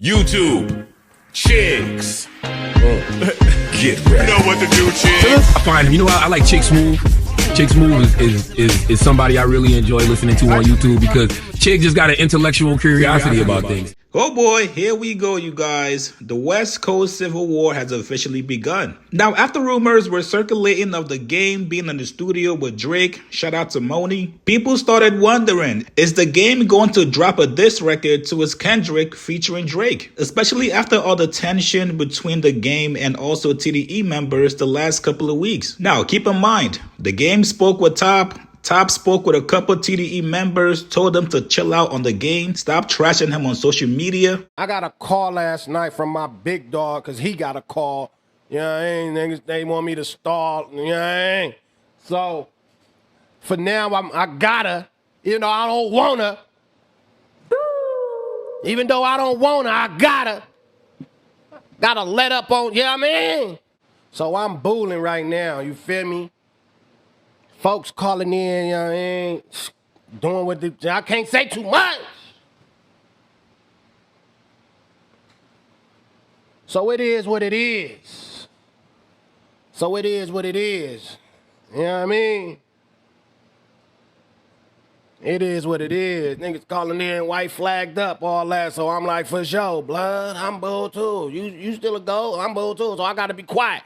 YouTube, chicks. Get ready. You know what to do, chicks. I find him. You know, I like Chick Smooth. Chick Smooth is somebody I really enjoy listening to on YouTube because Chick just got an intellectual curiosity about things. Oh boy, here we go, you guys. The West Coast Civil War has officially begun. Now, after rumors were circulating of the game being in the studio with Drake, shout out to Moni, people started wondering, is the game going to drop a diss record to his Kendrick featuring Drake? Especially after all the tension between the game and also TDE members the last couple of weeks. Now, keep in mind, the game spoke with Top spoke with a couple TDE members, told them to chill out on the game, stop trashing him on social media. I got a call last night from my big dog because he got a call. You know what I mean? Niggas, they want me to stall. You know what I mean? So, for now, I gotta, I don't wanna. Even though I don't wanna, I gotta let up on, you know what I mean? So I'm booling right now, you feel me? Folks calling in, you know what I mean? Doing what I can't say too much. So it is what it is. So it is what it is. You know what I mean? It is what it is. Niggas calling in, white flagged up, all that. So I'm like, for sure, blood, I'm bull too. You still a go? I'm bull too, so I gotta be quiet.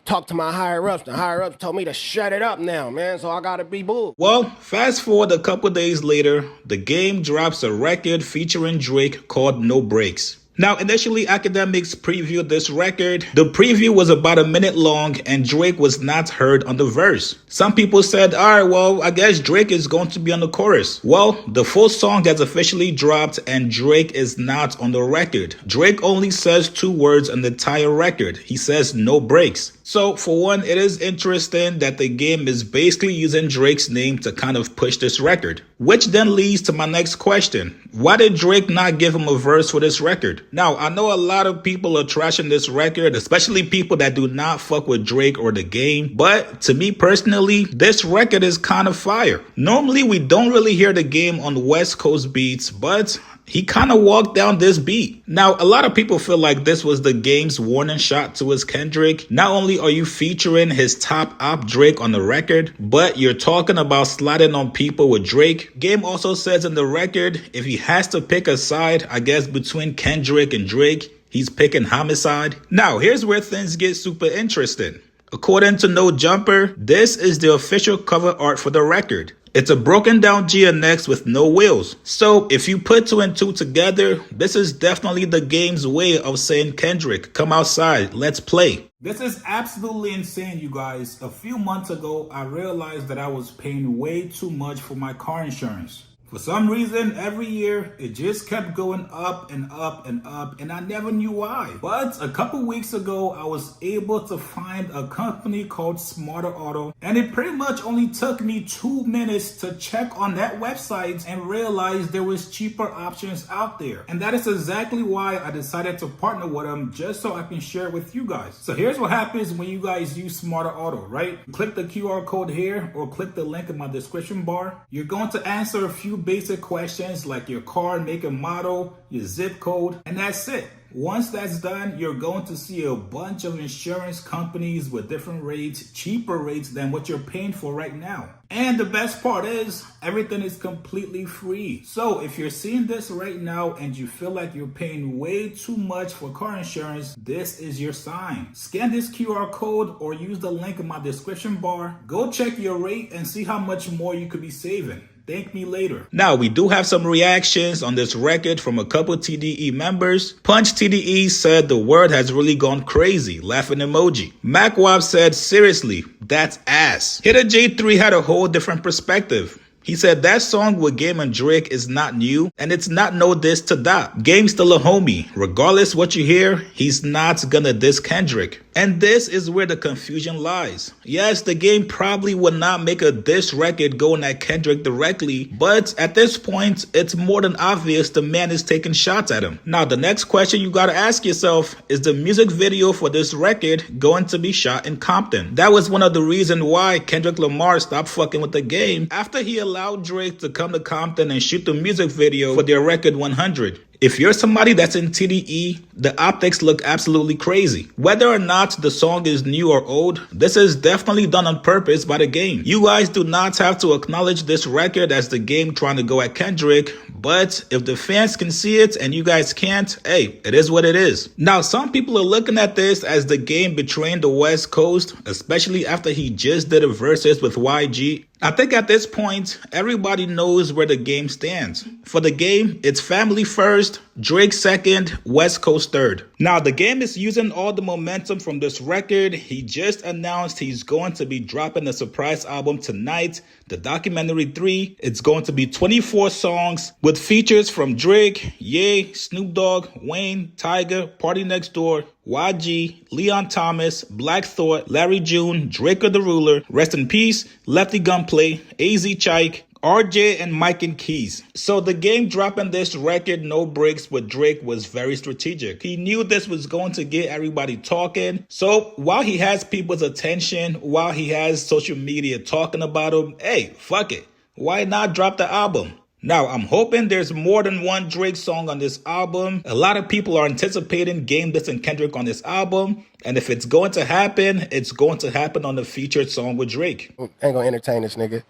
Talk to my higher-ups. The higher-ups told me to shut it up now, man, so I gotta be bull. Well, fast forward a couple days later, the game drops a record featuring Drake called No Breaks. Now, initially, academics previewed this record. The preview was about a minute long, and Drake was not heard on the verse. Some people said, all right, well, I guess Drake is going to be on the chorus. Well, the full song has officially dropped, and Drake is not on the record. Drake only says 2 words on the entire record. He says no breaks. So, for one, it is interesting that the game is basically using Drake's name to kind of push this record. Which then leads to my next question. Why did Drake not give him a verse for this record? Now, I know a lot of people are trashing this record, especially people that do not fuck with Drake or the game. But to me personally, this record is kind of fire. Normally, we don't really hear the game on West Coast beats, but he kind of walked down this beat. Now, a lot of people feel like this was the game's warning shot to his Kendrick. Not only are you featuring his top op Drake on the record, but you're talking about sliding on people with Drake. Game also says in the record, if he has to pick a side, I guess between Kendrick and Drake, he's picking homicide. Now, here's where things get super interesting. According to No Jumper, this is the official cover art for the record. It's a broken down GNX with no wheels. So if you put 2 and 2 together, this is definitely the game's way of saying, Kendrick, come outside, let's play. This is absolutely insane, you guys. A few months ago, I realized that I was paying way too much for my car insurance. For some reason, every year, it just kept going up and up and up, and I never knew why. But a couple weeks ago, I was able to find a company called Smarter Auto, and it pretty much only took me 2 minutes to check on that website and realize there was cheaper options out there. And that is exactly why I decided to partner with them, just so I can share it with you guys. So here's what happens when you guys use Smarter Auto, right? Click the QR code here or click the link in my description bar. You're going to answer a few basic questions like your car, make and model, your zip code, and that's it. Once that's done, you're going to see a bunch of insurance companies with different rates, cheaper rates than what you're paying for right now. And the best part is, everything is completely free. So if you're seeing this right now and you feel like you're paying way too much for car insurance, this is your sign. Scan this QR code or use the link in my description bar. Go check your rate and see how much more you could be saving. Thank me later. Now, we do have some reactions on this record from a couple TDE members. Punch TDE said the word has really gone crazy, laughing emoji. MacWab said, seriously, that's ass. Hitta J3 had a whole different perspective. He said that song with Game and Drake is not new, and it's not no diss to Dot. Game's still a homie. Regardless what you hear, he's not gonna diss Kendrick. And this is where the confusion lies. Yes, the game probably would not make a diss record going at Kendrick directly, but at this point, it's more than obvious the man is taking shots at him. Now, the next question you gotta ask yourself, is the music video for this record going to be shot in Compton? That was one of the reasons why Kendrick Lamar stopped fucking with the game after he allowed Drake to come to Compton and shoot the music video for their record 100. If you're somebody that's in TDE, the optics look absolutely crazy. Whether or not the song is new or old, this is definitely done on purpose by the game. You guys do not have to acknowledge this record as the game trying to go at Kendrick, but if the fans can see it and you guys can't, hey, it is what it is. Now, some people are looking at this as the game betraying the West Coast, especially after he just did a versus with YG. I think at this point, everybody knows where the game stands. For the game, it's family first, Drake second, West Coast third. Now, the game is using all the momentum from this record. He just announced he's going to be dropping a surprise album tonight, the Documentary 3. It's going to be 24 songs with features from Drake, Ye, Snoop Dogg, Wayne, Tyga, Party Next Door, YG, Leon Thomas, Black Thought, Larry June, Drake of the Ruler, Rest in Peace, Lefty Gunplay, AZ Chike, RJ, and Mike and Keys. So the game dropping this record, No Breaks, with Drake was very strategic. He knew this was going to get everybody talking. So while he has people's attention, while he has social media talking about him, hey, fuck it. Why not drop the album? Now, I'm hoping there's more than one Drake song on this album. A lot of people are anticipating Game This and Kendrick on this album. And if it's going to happen, it's going to happen on the featured song with Drake. Ain't gonna entertain this nigga.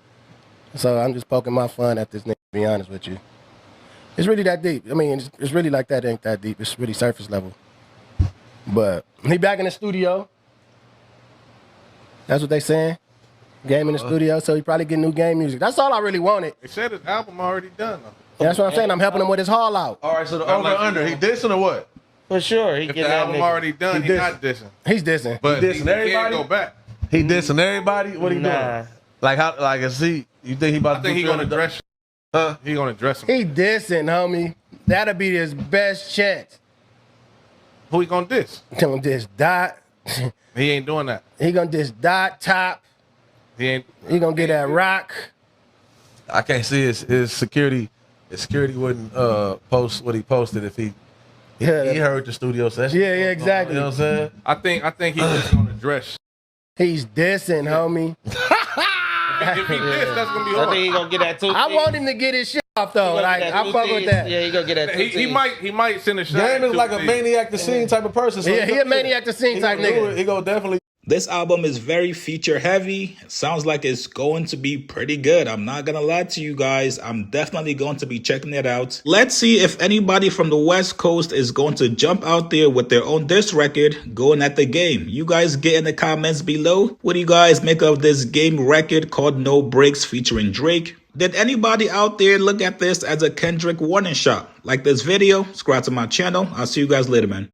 So I'm just poking my fun at this nigga, to be honest with you. It's really that deep. I mean, it's really like that. It ain't that deep. It's really surface level. But he back in the studio. That's what they saying. Game in the studio, so he probably get new game music. That's all I really wanted. They said his album already done, though. Yeah, that's what I'm saying. I'm helping him with his haul out. All right, so the over under, he dissing or what? For sure. He If get the that album nigga. already done, he not dissing. He's dissing. But He he dissing can't everybody? go back. He dissing everybody? What he Nah. doing? Like how? Like is he? You think he about I to? think do he gonna 300? dress. Huh? He gonna dress him. He dissing, homie. That'll be his best chance. Who he gonna diss? Tell him this Dot. He ain't doing that. He gonna diss Dot Top. He ain't. He gonna get that rock. I can't see his security. His security wouldn't post what he posted if he Yeah, heard the studio session. Yeah, exactly. You know what I'm saying? I think he just gonna dress. he's dissing, homie. If he diss, that's gonna be I hard. think he gonna get that 2 I want him to get his shit off though. Like I fuck with that. Yeah, he gonna get that 2 He might send a shot. Game is at like a 2 maniac to scene type of person. So Yeah, he a maniac to scene type nigga. He gonna definitely. This album is very feature heavy. Sounds like it's going to be pretty good. I'm not gonna lie to you guys. I'm definitely going to be checking it out. Let's see if anybody from the West Coast is going to jump out there with their own diss record going at the game. You guys get in the comments below. What do you guys make of this game record called No Breaks featuring Drake? Did anybody out there look at this as a Kendrick warning shot? Like this video, subscribe to my channel. I'll see you guys later, man.